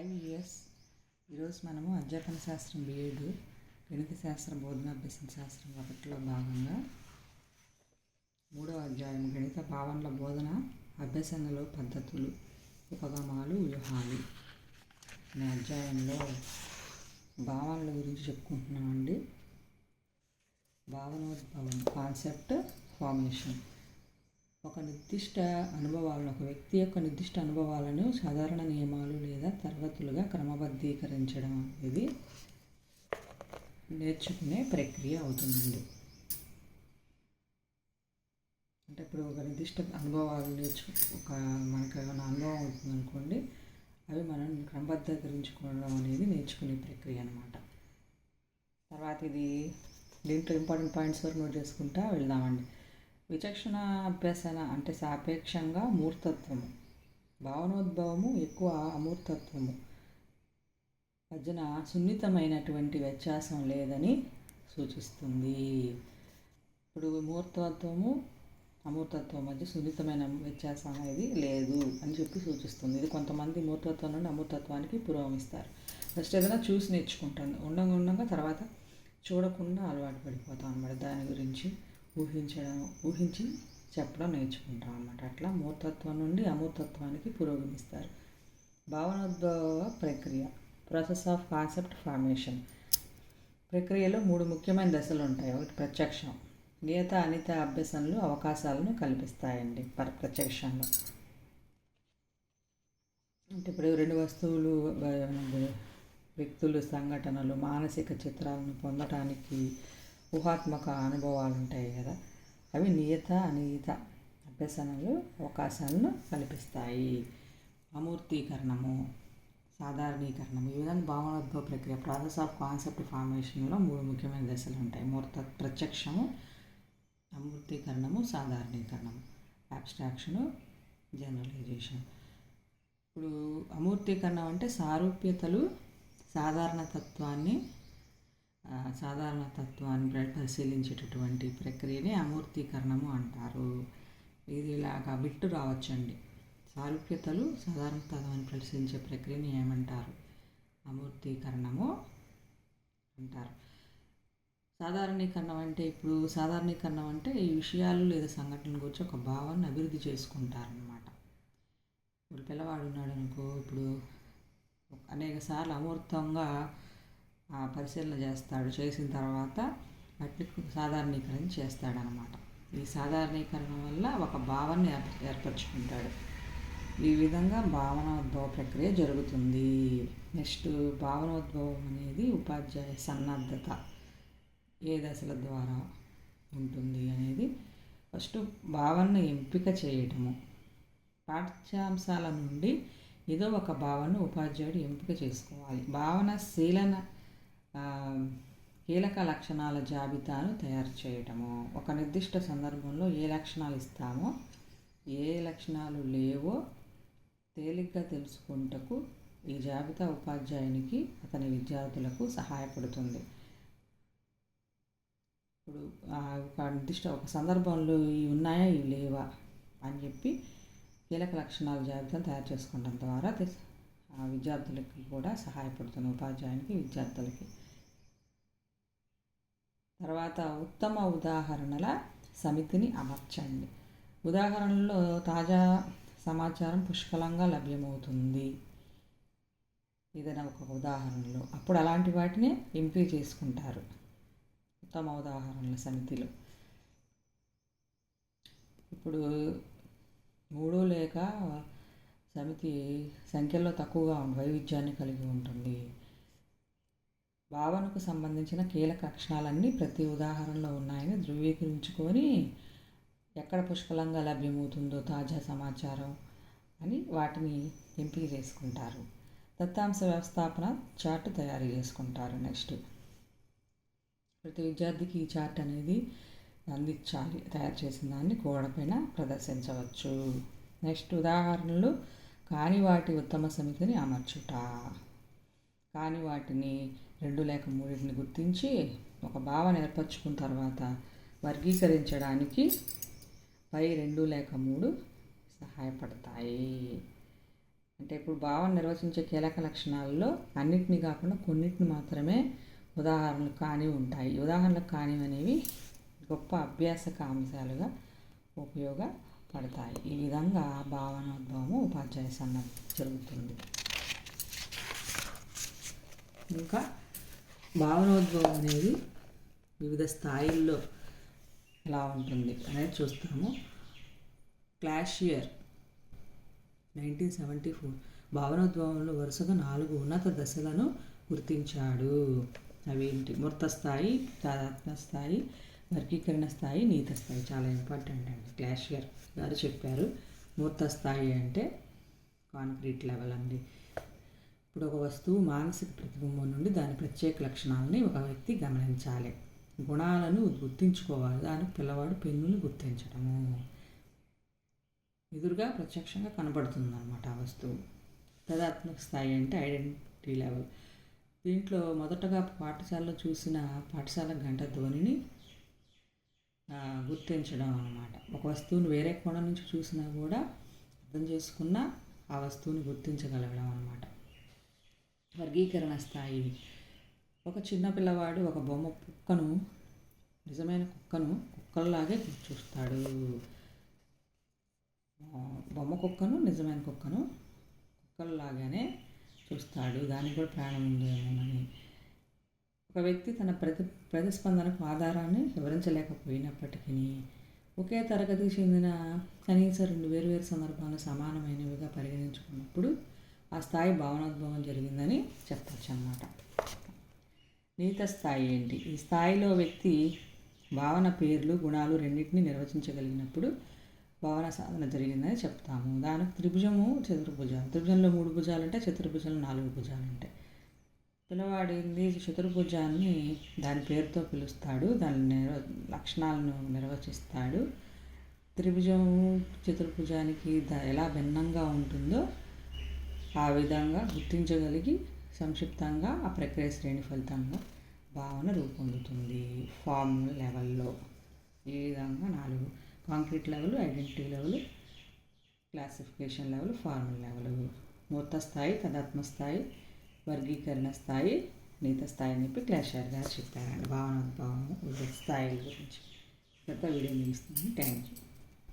IVS ఈరోజు మనము అధ్యాపన శాస్త్రం B.Ed గణిత శాస్త్ర బోధనాభ్యసన శాస్త్రం 1లో భాగంగా 3వ అధ్యాయం గణిత భావనల బోధన అభ్యసనలో పద్ధతులు ఉపగమాలు వ్యూహాలు అనే అధ్యాయంలో భావనల గురించి చెప్పుకుంటున్నామండి. భావనోద్భవం కాన్సెప్ట్ ఫార్మేషన్ ఒక వ్యక్తి యొక్క నిర్దిష్ట అనుభవాలను సాధారణ నియమాలు లేదా తరగతులుగా క్రమబద్ధీకరించడం అనేది నేర్చుకునే ప్రక్రియ అవుతుందండి. అంటే ఇప్పుడు ఒక నిర్దిష్ట అనుభవాలు మనకు ఏమైనా అనుభవం అవుతుంది అనుకోండి, అవి మనం క్రమబద్ధీకరించుకోవడం అనేది నేర్చుకునే ప్రక్రియ అన్నమాట. తర్వాత దీంట్లో ఇంపార్టెంట్ పాయింట్స్ వరకు నోట్ చేసుకుంటా వెళ్దామండి. విచక్షణ అభ్యసన అంటే సాపేక్షంగా మూర్తత్వము, భావనోద్భవము ఎక్కువ అమూర్తత్వము మధ్యన సున్నితమైనటువంటి వ్యత్యాసం లేదని సూచిస్తుంది. ఇప్పుడు మూర్తత్వము అమూర్తత్వం మధ్య సున్నితమైన వ్యత్యాసం అనేది లేదు అని చెప్పి సూచిస్తుంది. ఇది కొంతమంది మూర్తత్వం నుండి అమూర్తత్వానికి పురోగమిస్తారు. ఫస్ట్ ఏదైనా చూసి నేర్చుకుంటాను, ఉండగా తర్వాత చూడకుండా అలవాటు పడిపోతాం అన్నమాట. దాని గురించి ఊహించి చెప్పడం నేర్చుకుంటాం అన్నమాట. అట్లా మూర్తత్వం నుండి అమూర్తత్వానికి పురోగమిస్తారు. భావనోద్భవ ప్రక్రియ ప్రాసెస్ ఆఫ్ కాన్సెప్ట్ ఫార్మేషన్ ప్రక్రియలో 3 ముఖ్యమైన దశలు ఉంటాయి. ఒకటి ప్రత్యక్షం, నియత అనిత అభ్యసనలు అవకాశాలను కల్పిస్తాయండి. ప్రత్యక్షంలో అంటే ఇప్పుడు 2 వస్తువులు, వ్యక్తులు, సంఘటనలు, మానసిక చిత్రాలను పొందటానికి ఊహాత్మక అనుభవాలు ఉంటాయి కదా, అవి నియత అనియత అభ్యసనలు అవకాశాలను కల్పిస్తాయి. అమూర్తీకరణము, సాధారణీకరణము, ఈ విధంగా భావనోద్భవ ప్రక్రియ ప్రాసెస్ ఆఫ్ కాన్సెప్ట్ ఫార్మేషన్లో 3 ముఖ్యమైన దశలు ఉంటాయి. ప్రత్యక్షము, అమూర్తీకరణము, సాధారణీకరణము, అబ్స్ట్రాక్షను, జనరలైజేషన్. ఇప్పుడు అమూర్తీకరణం అంటే సారూప్యతలు సాధారణతత్వాన్ని పరిశీలించేటటువంటి ప్రక్రియని అమూర్తీకరణము అంటారు. ఇది ఇలాగా బిట్టు రావచ్చండి. సారూప్యతలు సాధారణతత్వాన్ని పరిశీలించే ప్రక్రియని ఏమంటారు? అమూర్తీకరణము అంటారు. సాధారణీకరణం అంటే ఈ విషయాలు లేదా సంఘటనల గురించి ఒక భావాన్ని అభివృద్ధి చేసుకుంటారనమాట. ఇప్పుడు పిల్లవాడు ఉన్నాడు అనుకో, ఇప్పుడు అనేక సార్లు అమూర్తంగా పరిశీలన చేసిన తర్వాత వాటిని సాధారణీకరణ చేస్తాడనమాట. ఈ సాధారణీకరణ వల్ల ఒక భావాన్ని ఏర్పరచుకుంటాడు. ఈ విధంగా భావనోద్భవ ప్రక్రియ జరుగుతుంది. నెక్స్ట్ భావనోద్భవం అనేది ఉపాధ్యాయ సన్నద్ధత ఏ దశల ద్వారా ఉంటుంది అనేది. ఫస్ట్ భావనను ఎంపిక చేయటము, పాఠ్యాంశాల నుండి ఏదో ఒక భావనను ఉపాధ్యాయుడు ఎంపిక చేసుకోవాలి. భావన కీలక లక్షణాల జాబితాను తయారు చేయటము, ఒక నిర్దిష్ట సందర్భంలో ఏ లక్షణాలు ఇస్తామో ఏ లక్షణాలు లేవో తేలిగ్గా తెలుసుకుంటకు ఈ జాబితా ఉపాధ్యాయునికి అతని విద్యార్థులకు సహాయపడుతుంది. ఇప్పుడు ఒక సందర్భంలో ఇవి ఉన్నాయా ఇవి లేవా అని చెప్పి కీలక లక్షణాల జాబితాను తయారు చేసుకోవడం ద్వారా విద్యార్థులకి కూడా సహాయపడుతుంది, ఉపాధ్యాయునికి విద్యార్థులకి. తర్వాత ఉత్తమ ఉదాహరణల సమితిని అమర్చండి. ఉదాహరణలో తాజా సమాచారం పుష్కలంగా లభ్యమవుతుంది ఏదైనా ఒక ఉదాహరణలో, అప్పుడు అలాంటి వాటిని ఎంపిక చేసుకుంటారు ఉత్తమ ఉదాహరణల సమితిలో. ఇప్పుడు 3 లేక సమితి సంఖ్యలో తక్కువగా వైవిధ్యాన్ని కలిగి ఉంటుంది. భావనకు సంబంధించిన కీలక లక్షణాలన్నీ ప్రతి ఉదాహరణలో ఉన్నాయని ధృవీకరించుకొని ఎక్కడ పుష్కలంగా లభ్యమవుతుందో తాజా సమాచారం అని వాటిని ఎంపిక చేసుకుంటారు. దత్తాంశ వ్యవస్థాపన చార్ట్ తయారు చేసుకుంటారు. నెక్స్ట్ ప్రతి విద్యార్థికి ఈ చార్ట్ అనేది అందించాలి. తయారు చేసిన దాన్ని గోడపైన ప్రదర్శించవచ్చు. నెక్స్ట్ ఉదాహరణలు కాని వాటి ఉత్తమ సమితిని అమర్చుట. కాని వాటిని 2 లేక 3 గుర్తించి ఒక భావన ఏర్పరచుకున్న తర్వాత వర్గీకరించడానికి పై 2 లేక 3 సహాయపడతాయి. అంటే ఇప్పుడు భావన నిర్వచించే కీలక లక్షణాల్లో అన్నిటినీ కాకుండా కొన్నిటిని మాత్రమే ఉదాహరణలు కానివి ఉంటాయి. ఉదాహరణలకు కానివి అనేవి గొప్ప అభ్యాసక అంశాలుగా ఉపయోగపడతాయి. ఈ విధంగా భావనోద్భవము ఉపాధ్యాయ సన్నద్ధి జరుగుతుంది. ఇంకా భావనోద్భవం అనేది వివిధ స్థాయిల్లో ఎలా ఉంటుంది అనేది చూస్తాము. క్లాషియర్ 1974 భావనోద్భవంలో వరుసగా 4 ఉన్నత దశలను గుర్తించాడు. అవేంటి? మూర్త స్థాయి, తాదాత్మ్య స్థాయి, వర్గీకరణ స్థాయి, నీత స్థాయి. చాలా ఇంపార్టెంట్ అండి. క్లాషియర్ గారు చెప్పారు. మూర్త స్థాయి అంటే కాంక్రీట్ లెవెల్ అండి. ఇప్పుడు ఒక వస్తువు మానసిక ప్రతిబింబం నుండి దాని ప్రత్యేక లక్షణాలని ఒక వ్యక్తి గమనించాలి, గుణాలను గుర్తించుకోవాలి. దానికి పిల్లవాడు పెన్నుని గుర్తించడము ఎదురుగా ప్రత్యక్షంగా కనబడుతుంది అన్నమాట ఆ వస్తువు. తదాత్మక స్థాయి అంటే ఐడెంటిటీ లెవెల్. దీంట్లో మొదటగా పాఠశాలలో చూసిన పాఠశాల గంట ధ్వనిని గుర్తించడం అన్నమాట. ఒక వస్తువుని వేరే కోణం నుంచి చూసినా కూడా అర్థం చేసుకున్న ఆ వస్తువుని గుర్తించగలగడం అన్నమాట. వర్గీకరణ స్థాయి. ఒక చిన్న పిల్లవాడు ఒక బొమ్మ కుక్కను, నిజమైన కుక్కను కుక్కల్లాగే చూస్తాడు. బొమ్మ కుక్కను, నిజమైన కుక్కను కుక్కల్లాగానే చూస్తాడు. దానికి కూడా ప్రాణం ఉందేమోనని. ఒక వ్యక్తి తన ప్రతిస్పందనకు ఆధారాన్ని వివరించలేకపోయినప్పటికీ ఒకే తరగతికి చెందిన కనీసం 2 వేర్వేరు సందర్భాలను సమానమైనవిగా పరిగణించుకున్నప్పుడు ఆ స్థాయి భావనోద్భవం జరిగిందని చెప్పచ్చు అన్నమాట. నీత స్థాయి ఏంటి? ఈ స్థాయిలో వ్యక్తి భావన పేర్లు, గుణాలు రెండింటినీ నిర్వచించగలిగినప్పుడు భావన సాధన జరిగిందని చెప్తాము. దానికి త్రిభుజము, చతుర్భుజాలు. త్రిభుజంలో 3 భుజాలు ఉంటాయి, చతుర్భుజంలో 4 భుజాలు ఉంటాయి. పిల్లవాడింది చతుర్భుజాన్ని దాని పేరుతో పిలుస్తాడు, దాని లక్షణాలను నిర్వచిస్తాడు. త్రిభుజం చతుర్భుజానికి ఎలా భిన్నంగా ఉంటుందో ఆ విధంగా గుర్తించగలిగి సంక్షిప్తంగా ఆ ప్రక్రియ శ్రేణి ఫలితంగా భావన రూపొందుతుంది. ఫామ్ లెవెల్లో ఈ విధంగా 4: concrete level, identity level, classification level, formal level. మూర్త స్థాయి, తదాత్మ స్థాయి, వర్గీకరణ స్థాయి, నీత స్థాయి అని చెప్పి క్లాషియర్ గారు చెప్పారండి భావనోద్భవం వివిధ స్థాయిల గురించి. పెద్ద వీడియో ముగిస్తుంది. Thank you.